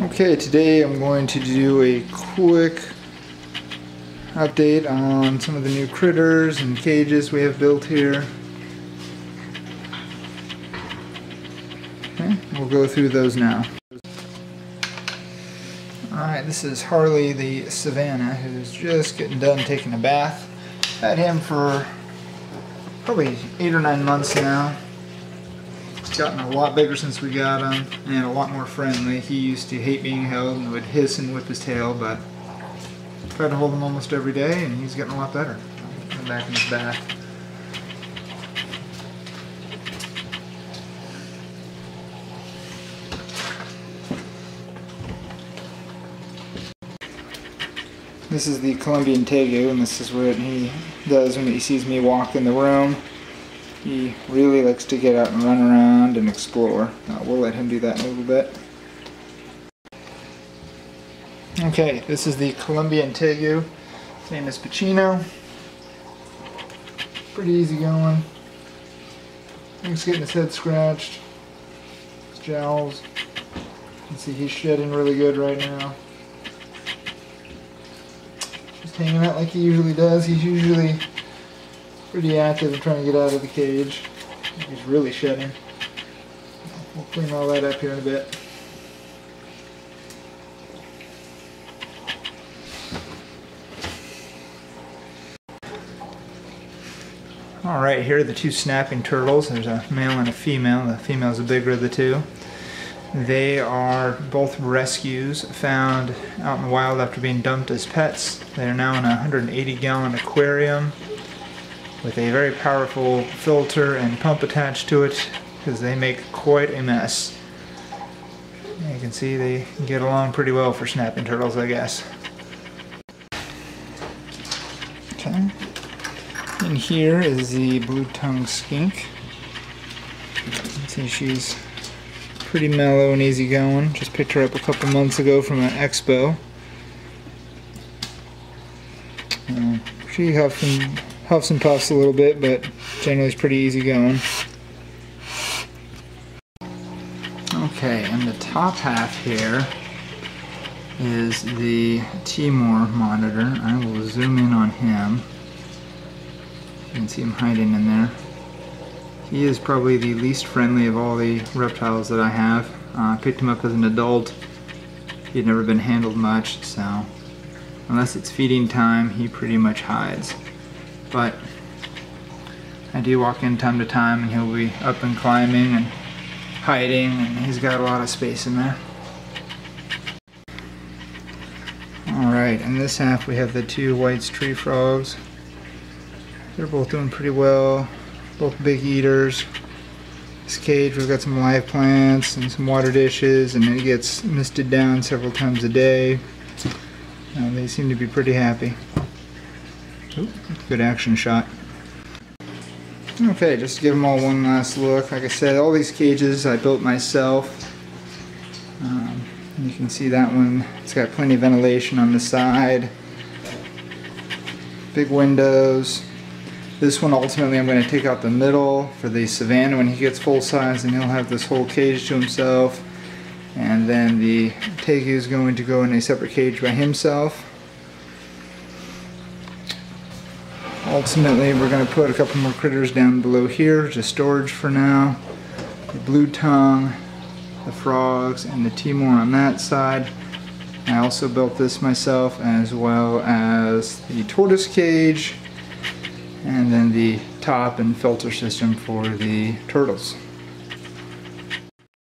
Okay, today I'm going to do a quick update on some of the new critters and cages we have built here. Okay, we'll go through those now. Alright, this is Harley the Savannah, who's just getting done taking a bath. Had him for probably 8 or 9 months now. He's gotten a lot bigger since we got him, and a lot more friendly. He used to hate being held and would hiss and whip his tail, but I try to hold him almost every day, and he's getting a lot better. I'm back in his bath. This is the Colombian tegu, and this is what he does when he sees me walk in the room. He really likes to get out and run around and explore. We'll let him do that in a little bit. Okay, this is the Colombian tegu. His name is Pacino. Pretty easy going. He's getting his head scratched. His jowls. You can see he's shedding really good right now. Just hanging out like he usually does. He's usually pretty active and trying to get out of the cage. He's really shedding. We'll clean all that up here in a bit. Alright, here are the two snapping turtles. There's a male and a female. The female is the bigger of the two. They are both rescues found out in the wild after being dumped as pets. They are now in a 180-gallon aquarium with a very powerful filter and pump attached to it because they make quite a mess. You can see they get along pretty well for snapping turtles, I guess. Okay. And here is the blue-tongued skink. You can see she's pretty mellow and easygoing. Just picked her up a couple months ago from an expo. She huffs and puffs a little bit, but generally is pretty easygoing. Okay, and the top half here is the Timor monitor. I will zoom in on him. You can see him hiding in there. He is probably the least friendly of all the reptiles that I have. I picked him up as an adult. He had never been handled much, so unless it's feeding time, he pretty much hides. But I do walk in time to time and he'll be up and climbing and hiding, and he's got a lot of space in there. Alright, in this half we have the two white tree frogs. They're both doing pretty well, both big eaters. This cage, we've got some live plants and some water dishes, and it gets misted down several times a day. They seem to be pretty happy. Ooh, good action shot. Okay, just to give them all one last look. Like I said, all these cages I built myself. You can see that one, it's got plenty of ventilation on the side. Big windows. This one ultimately I'm going to take out the middle for the Savannah when he gets full size, and he'll have this whole cage to himself. And then the tegu is going to go in a separate cage by himself. Ultimately we're going to put a couple more critters down below here, just storage for now. The blue tongue, the frogs, and the Timor on that side. I also built this myself, as well as the tortoise cage, and then the top and filter system for the turtles.